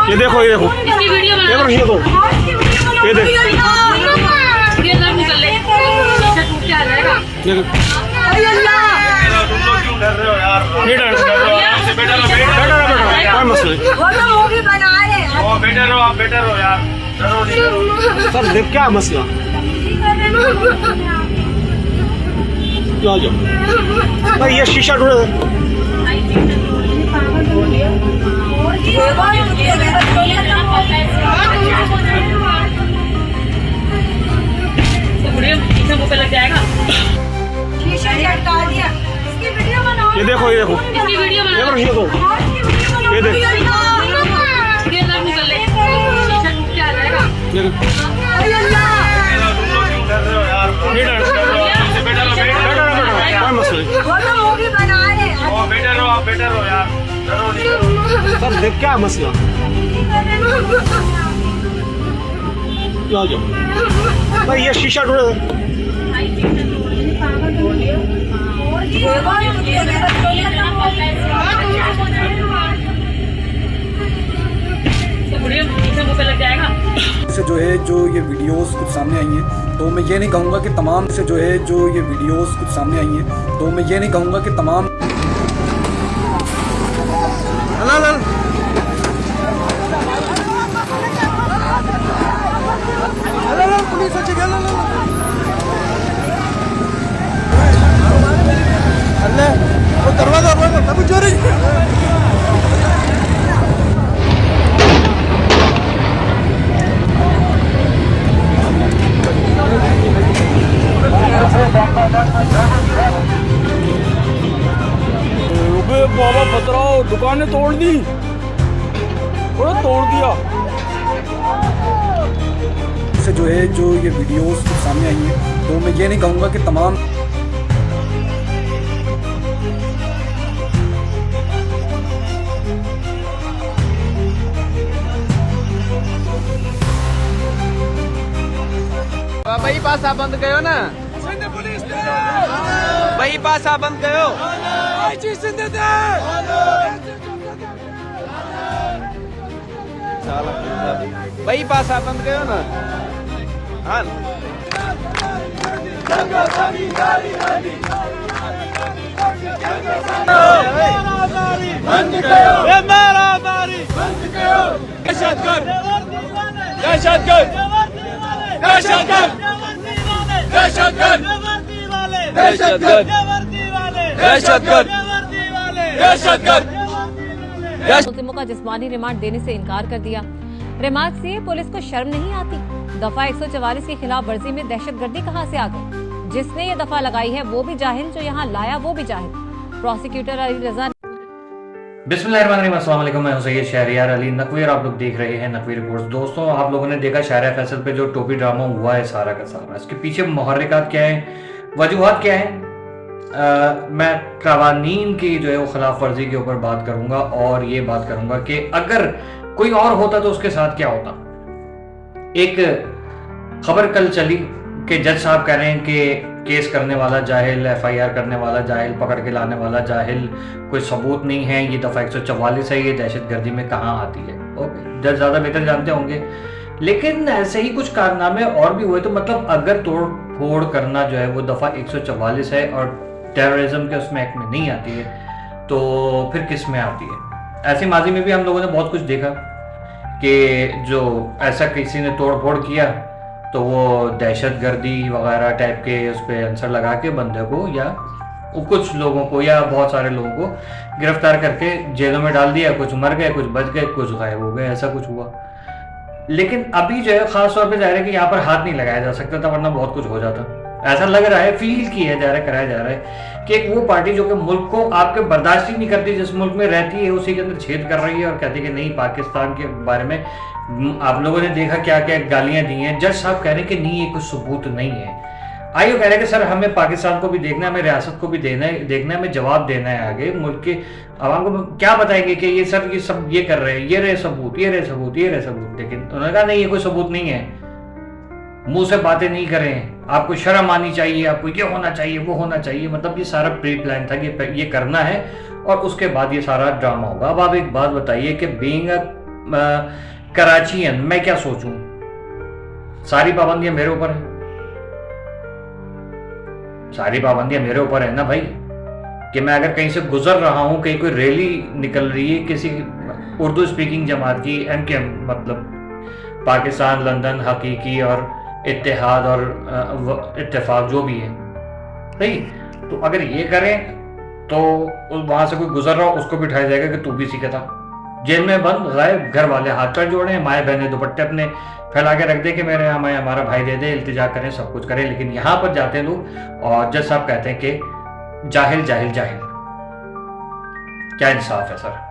ये देखो ये देखो इसकी वीडियो बना ये देखो ये देखो ये सब निकल ले शीशा टूट के आ जाएगा। ये देखो तुम लोग क्यों डर रहे हो यार? ये डर बेटा कोई मसला नहीं बेटर हो, आप बेटर हो यार, डरो नहीं डरो। सर देख क्या मसला क्यों आ जाओ भाई ये शीशा ढूंढे शीशा मुंह पे लग जाएगा। ये देखो ये देखो इसकी वीडियो बना ये देखो ये देखो ये सब निकल ले शीशा टूट के आ जाएगा। ये देखो तुम लोग क्यों डर रहे हो यार? ये डर कोई मसला नहीं बेटर हो, आप बेटर हो यार, डरो नहीं डरो। सर देख क्या मसला क्यों आ जाओ भाई ये शीशा ढूंढे शीशा मुंह पे लग जाएगा। से जो है जो ये वीडियोस कुछ सामने आई हैं तो मैं ये नहीं कहूँगा कि तमाम से जो है जो ये वीडियोस कुछ सामने आई हैं तो मैं ये नहीं कहूँगा कि तमाम दरवाजा चोरी बाबा बतराओ दुकानें तोड़ दी तोड़ दिया। से जो है जो ये वीडियोस कुछ सामने आई हैं तो मैं ये नहीं कहूँगा कि तमाम भाई पासा बंद कयो ना भाई पासा बंद कयो भाई पासा बंद कयो ना हाँ बंद कयो बंद कयो दहशतगर्द दहशतगर्द दहशतगर्द दहशतगर्द दहशतगर्द दहशतगर्द दहशतगर्द मुस्लिमों का जिस्मानी रिमांड देने से इनकार कर दिया। रिमांड से पुलिस को शर्म नहीं आती। दफा 144 की खिलाफ वर्जी में दहशतगर्दी कहां से आ गई? जिसने ये दफा लगाई है वो भी जाहिल, जो यहाँ लाया वो भी जाहिल। प्रोसिक्यूटर अली रजा। बिस्मिल्लाहिर्रहमानिर्रहीम, अस्सलाम वालेकुम। मैं हूं सैयद शहरियार अली नकवी और आप लोग देख रहे हैं नकवी रिपोर्ट्स। दोस्तों, आप लोगों ने देखा शायरा फैसल पे जो टोपी ड्रामा हुआ है सारा का सारा, इसके पीछे मुहर्रिकात क्या है, वजूहात क्या है। मैं कवानीन की जो है वो खिलाफ वर्जी के ऊपर बात करूंगा और ये बात करूंगा कि अगर कोई और होता तो उसके साथ क्या होता। एक खबर कल चली कि जज साहब कह रहे हैं कि केस करने वाला जाहिल, FIR करने वाला जाहिल, पकड़ के लाने वाला जाहिल, कोई सबूत नहीं है, ये दफा 144 है, ये दहशतगर्दी में कहाँ आती है। ओके, जज ज़्यादा बेहतर जानते होंगे, लेकिन ऐसे ही कुछ कारनामे और भी हुए तो मतलब अगर तोड़ फोड़ करना जो है वो दफा 144 है और टेररिज्म के उसमें एक्ट में नहीं आती है तो फिर किस में आती है। ऐसी माजी में भी हम लोगों ने बहुत कुछ देखा कि जो ऐसा किसी ने तोड़ फोड़ किया तो वो दहशतगर्दी वगैरह टाइप के उस पर आंसर लगा के बंदे को या कुछ लोगों को या बहुत सारे लोगों को गिरफ्तार करके जेलों में डाल दिया। कुछ मर गए, कुछ बच गए, कुछ गायब हो गए, ऐसा कुछ हुआ। लेकिन अभी जो है खास तौर पे जाहिर है कि यहाँ पर हाथ नहीं लगाया जा सकता था, वरना बहुत कुछ हो जाता। ऐसा लग रहा है, फील किया जा रहा है, कराया जा रहा है कि एक वो पार्टी जो कि मुल्क को आपके बर्दाश्त ही नहीं करती, जिस मुल्क में रहती है उसी के अंदर छेद कर रही है और कहती है कि नहीं, पाकिस्तान के बारे में आप लोगों ने देखा क्या क्या गालियां दी हैं। जज साहब कह रहे हैं कि नहीं, ये कुछ सबूत नहीं है। आइयो कह रहे हैं कि सर हमें पाकिस्तान को भी देखना है, हमें रियासत को भी देखना है, हमें जवाब देना है आगे मुल्क के आवाम को। क्या बताएंगे कि ये सर ये सब ये कर रहे हैं, ये रहे सबूत, ये रहे सबूत, ये रहे सबूत। लेकिन उन्होंने कहा नहीं, ये कोई सबूत नहीं है, मुंह से बातें नहीं करें, आपको शर्म आनी चाहिए, आपको ये होना चाहिए, वो होना चाहिए। मतलब ये सारा प्री प्लान था कि ये करना है और उसके बाद ये सारा ड्रामा होगा। अब आप एक बात बताइए कि बीइंग अ कराचियन मैं क्या सोचूं? सारी पाबंदियां मेरे ऊपर है, सारी पाबंदियां मेरे ऊपर है ना भाई, कि मैं अगर कहीं से गुजर रहा हूं, कहीं कोई रैली निकल रही है किसी उर्दू स्पीकिंग जमात की, एमकेएम मतलब पाकिस्तान लंदन हकीकी और इत्तेहाद और इत्तेफाक जो भी है भाई, तो अगर ये करें तो वहां से कोई गुजर रहा हो उसको भी उठाया जाएगा कि तू भी सीखा था, जेल में बंद, गायब, घर वाले हाथ पैर जोड़े, माए बहने दुपट्टे अपने फैला के रख दे कि मेरे यहाँ मैं हमारा भाई दे दे, इल्तिजा करें, सब कुछ करें, लेकिन यहाँ पर जाते हैं लोग और जज साहब कहते हैं कि जाहिल जाहिल जाहिल। क्या इंसाफ है सर?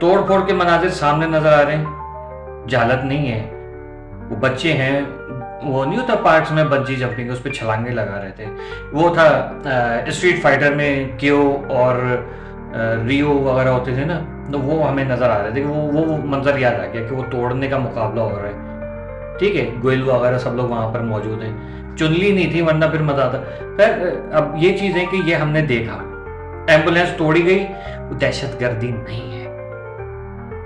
तोड़ फोड़ के मनाजिर सामने नजर आ रहे हैं, जहालत नहीं है, वो बच्चे हैं, वो नहीं होता पार्क्स में बंजी जंपिंग उस पर छलांगे लगा रहे थे, वो था स्ट्रीट फाइटर में क्यो और रियो वगैरह होते थे ना, तो वो हमें नजर आ रहे थे, वो मंजर याद आ गया कि वो तोड़ने का मुकाबला हो रहा है। ठीक है, गोयल वगैरह सब लोग वहां पर मौजूद हैं, चुनली नहीं थी वरना फिर मजा आता। खैर अब ये चीज है कि ये हमने देखा, एम्बुलेंस तोड़ी गई, वो दहशतगर्दी नहीं है।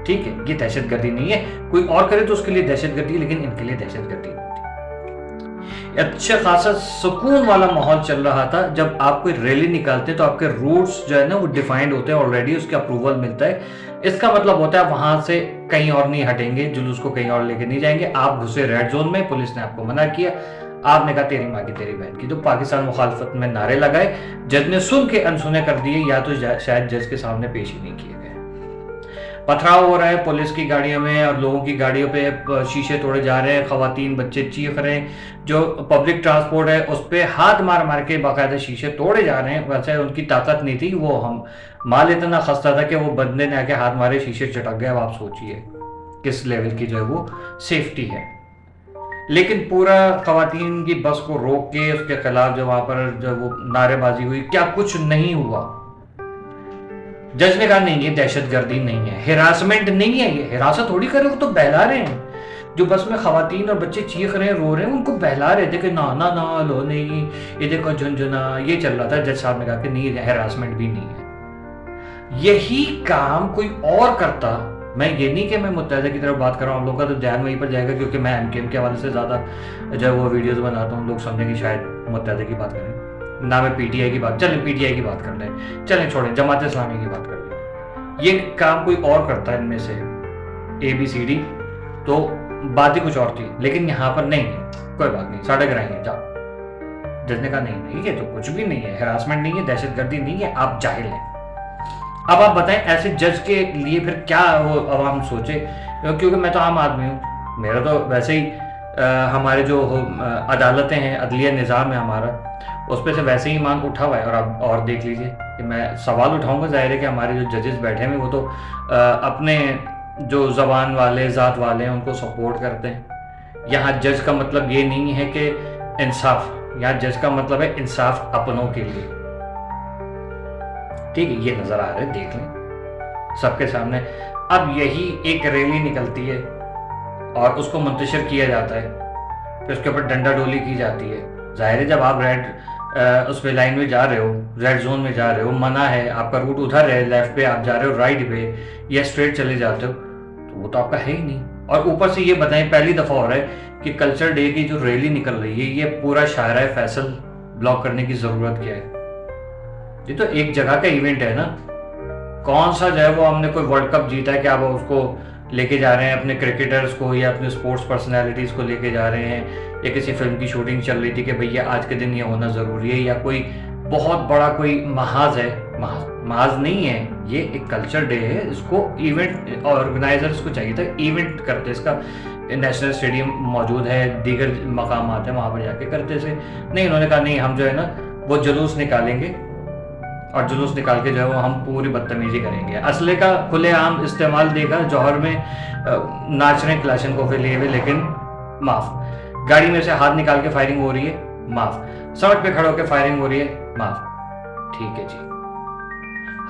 ठीक है, ये दहशतगर्दी नहीं है, कोई और करे तो उसके लिए दहशतगर्दी है, लेकिन इनके लिए दहशतगर्दी नहीं थी। अच्छा खासा सुकून वाला माहौल चल रहा था। जब आप कोई रैली निकालते हैं तो आपके रूट्स जो है ना वो डिफाइंड होते हैं ऑलरेडी, उसके अप्रूवल मिलता है। इसका मतलब होता है वहां से कहीं और नहीं हटेंगे, जुलूस को कहीं और लेके नहीं जाएंगे। आप घुसे रेड जोन में, पुलिस ने आपको मना किया, आपने कहा तेरी माँ की तेरी बहन की, तो पाकिस्तान मुखालफत में नारे लगाए, जज ने सुन के अनसुने कर दिए, या तो शायद जज के सामने पेश ही नहीं किए गए। पथराव हो रहा है पुलिस की गाड़ियों में और लोगों की गाड़ियों पे शीशे तोड़े जा रहे हैं, खवातीन बच्चे चीख रहे हैं, जो पब्लिक ट्रांसपोर्ट है उस पर हाथ मार मार के बाकायदा शीशे तोड़े जा रहे हैं। वैसे उनकी ताकत नहीं थी, वो हम माल इतना खस्ता था कि वो बंदे ने आके हाथ मारे, शीशे चटक गए। अब आप सोचिए किस लेवल की जो है वो सेफ्टी है। लेकिन पूरा खवातीन की बस को रोक के उसके खिलाफ जो वहां पर जो वो नारेबाजी हुई, क्या कुछ नहीं हुआ। जज ने कहा नहीं ये दहशतगर्दी नहीं है, हिरासमेंट नहीं है, ये हिरासत थोड़ी करे, वो तो बहला रहे हैं। जो बस में खवातीन और बच्चे चीख रहे हैं, रो रहे हैं, उनको बहला रहे थे कि ना ना ना लो नहीं, ये देखो झुनझुना, ये चल रहा था। जज साहब ने कहा कि नहीं हिरासमेंट भी नहीं है। यही काम कोई और करता, मैं ये नहीं कि मैं मुत्तहदा की तरफ बात कर रहा हूँ, हम लोग का तो ध्यान वहीं पर जाएगा क्योंकि मैं एमकेएम के हवाले से ज़्यादा जब वो वीडियोज़ बनाता हूँ लोग समझेंगे शायद मुत्तहदा की बात करें, ना मैं पीटीआई की बात, चलें पीटीआई की बात कर लें, चलें छोड़ें जमात इस्लामी की बात कर लें। ये काम कोई और करता है इनमें से ABCD, तो बात ही कुछ और थी, लेकिन यहाँ पर नहीं है, कोई बात नहीं, साढ़े कराएंगे जाओ। जज ने कहा नहीं नहीं ये तो कुछ भी नहीं है, हरासमेंट नहीं है, दहशतगर्दी नहीं है, आप जाहिल हैं। अब आप बताएं ऐसे जज के लिए फिर क्या वो अवाम सोचे, क्योंकि मैं तो आम आदमी हूँ, मेरा तो वैसे ही हमारे जो अदालतें हैं, अदलिया निज़ाम है हमारा, उस पर से वैसे ही ईमान उठा हुआ है। और अब और देख लीजिए कि मैं सवाल उठाऊंगा, जाहिर है कि हमारे जो जजेस बैठे हैं वो तो अपने जो ज़बान वाले ज़ात वाले हैं उनको सपोर्ट करते हैं। यहाँ जज का मतलब ये नहीं है कि इंसाफ, यहाँ जज का मतलब है इंसाफ अपनों के लिए। ठीक है, ये नजर आ रहा है, देख लें सबके सामने। अब यही एक रैली निकलती है और उसको मुंतशिर किया जाता है, फिर उसके ऊपर डंडा डोली की जाती है। जाहिर है जब आप उस पे लाइन में जा रहे हो, रेड जोन में जा रहे हो, मना है, आपका रूट उधर है, लेफ्ट पे आप जा रहे हो, राइट पे या स्ट्रेट चले जाते हो, तो वो तो आपका है ही नहीं। और ऊपर से ये बताएं, पहली दफा हो रहा है कि कल्चर डे की जो रैली निकल रही है, ये पूरा शायरा फैसल ब्लॉक करने की जरूरत क्या है? ये तो एक जगह का इवेंट है ना, कौन सा जो है वो हमने कोई वर्ल्ड कप जीता है कि आप उसको लेके जा रहे हैं, अपने क्रिकेटर्स को या अपने स्पोर्ट्स पर्सनालिटीज को लेके जा रहे हैं, या किसी फिल्म की शूटिंग चल रही थी कि भैया आज के दिन ये होना जरूरी है, या कोई बहुत बड़ा कोई महाज है, महाज नहीं है, ये एक कल्चर डे है। इसको इवेंट ऑर्गेनाइजर्स को चाहिए था इवेंट करते, इसका नेशनल स्टेडियम मौजूद है, दीगर मकामात है, वहाँ पर जाके करते से नहीं। इन्होंने कहा नहीं हम जो है ना वो जुलूस निकालेंगे और जुलूस निकाल के जो है वो हम पूरी बदतमीजी करेंगे। असले का खुलेआम इस्तेमाल देखा, जौहर में नाच रहे क्लाशनकोफ लिए हुए, लेकिन माफ, गाड़ी में से हाथ निकाल के फायरिंग हो रही है, माफ, सड़क पे खड़े होकर फायरिंग हो रही है, माफ। ठीक है जी,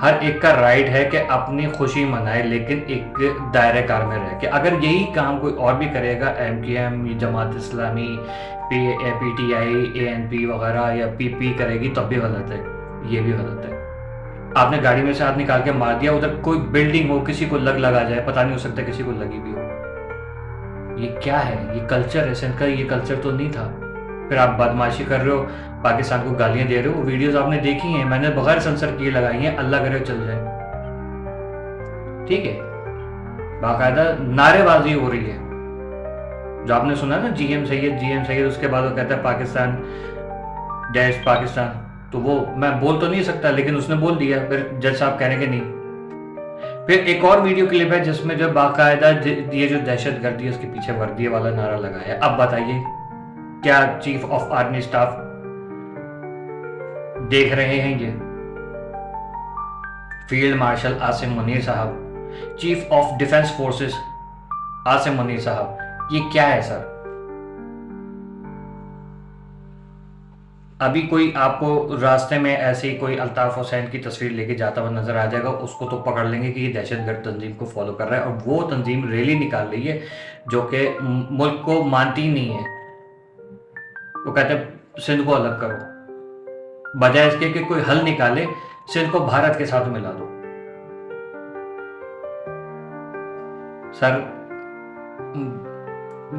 हर एक का राइट है कि अपनी खुशी मनाए, लेकिन एक दायरे कार में रह के। अगर यही काम कोई और भी करेगा, MKM, Jamaat Islami, PTI, ANP वगैरह या PP करेगी, तब भी गलत है, ये भी गलत है। आपने गाड़ी में से हाथ निकाल के मार दिया, उधर कोई बिल्डिंग हो, किसी को लगा जाए, पता नहीं, हो सकता किसी को लगी भी हो। ये क्या है? ये कल्चर है सिंध का? ये कल्चर तो नहीं था। फिर आप बदमाशी कर रहे हो, पाकिस्तान को गालियां दे रहे हो। वीडियोस आपने देखी हैं, मैंने बगैर सेंसर किए लगाई हैं, अल्लाह करे चल जाए। ठीक है, बाकायदा नारेबाजी हो रही है। जो आपने सुना ना जीएम सैयद, उसके बाद वो कहता है पाकिस्तान डैश पाकिस्तान, तो वो मैं बोल तो नहीं सकता, लेकिन उसने बोल दिया, फिर जज साहब कहने के नहीं। फिर एक और वीडियो क्लिप है जिसमें जो बाकायदा ये जो दहशतगर्दी है उसके पीछे वर्दी वाला नारा लगाया है। अब बताइए, क्या चीफ ऑफ आर्मी स्टाफ देख रहे हैं? ये फील्ड मार्शल आसिम मुनीर साहब, chief of defence forces Asim Munir साहब, ये क्या है सर? अभी कोई आपको रास्ते में ऐसे ही कोई अल्ताफ हुसैन की तस्वीर लेके जाता हुआ नजर आ जाएगा, उसको तो पकड़ लेंगे कि ये दहशतगर्द तंजीम को फॉलो कर रहा है, और वो तंजीम रैली निकाल रही है जो कि मुल्क को मानती नहीं है। वो कहते हैं सिंध को अलग करो, बजाय इसके कि कोई हल निकाले, सिंध को भारत के साथ मिला दो। सर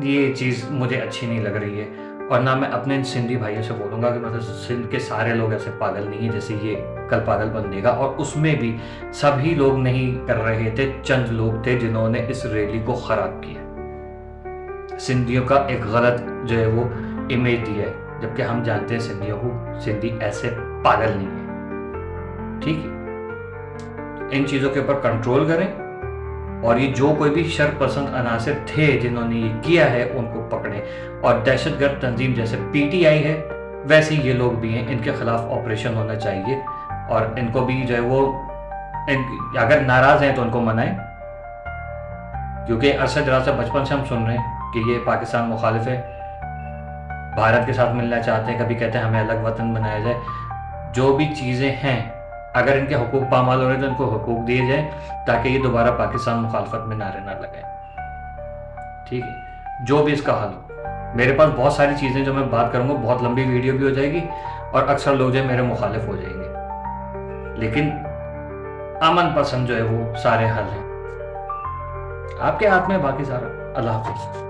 ये चीज मुझे अच्छी नहीं लग रही है, और ना मैं अपने सिंधी भाइयों से बोलूंगा कि मतलब सिंध के सारे लोग ऐसे पागल नहीं है जैसे ये कल पागल बन देगा। और उसमें भी सभी लोग नहीं कर रहे थे, चंद लोग थे जिन्होंने इस रैली को खराब किया, सिंधियों का एक गलत जो है वो इमेज दिया है, जबकि हम जानते हैं सिंधियों को, सिंधी ऐसे पागल नहीं है। ठीक है, इन चीजों के ऊपर कंट्रोल करें, और ये जो कोई भी शर पसंद अनासिर थे जिन्होंने ये किया है उनको पकड़ें। और दहशतगर्द तंजीम जैसे पीटीआई है वैसे ये लोग भी हैं, इनके खिलाफ ऑपरेशन होना चाहिए, और इनको भी जो है वो अगर नाराज हैं तो उनको मनाएं, क्योंकि अरसे दराज से बचपन से हम सुन रहे हैं कि ये पाकिस्तान मुखालिफ है, भारत के साथ मिलना चाहते हैं, कभी कहते हैं हमें अलग वतन बनाया जाए। जो भी चीज़ें हैं, अगर इनके हुकूक पामाल हो रहे हैं तो इनको हुकूक दिए जाए, ताकि ये दोबारा पाकिस्तान मुखालफत में नारे ना लगाए। ठीक है, जो भी इसका हल हो। मेरे पास बहुत सारी चीज़ें जो मैं बात करूंगा, बहुत लंबी वीडियो भी हो जाएगी, और अक्सर लोग जो है मेरे मुखालिफ हो जाएंगे, लेकिन अमन पसंद जो है वो सारे हल हैं। आपके हाथ में बाकी सारा। अल्लाह हाफिज़।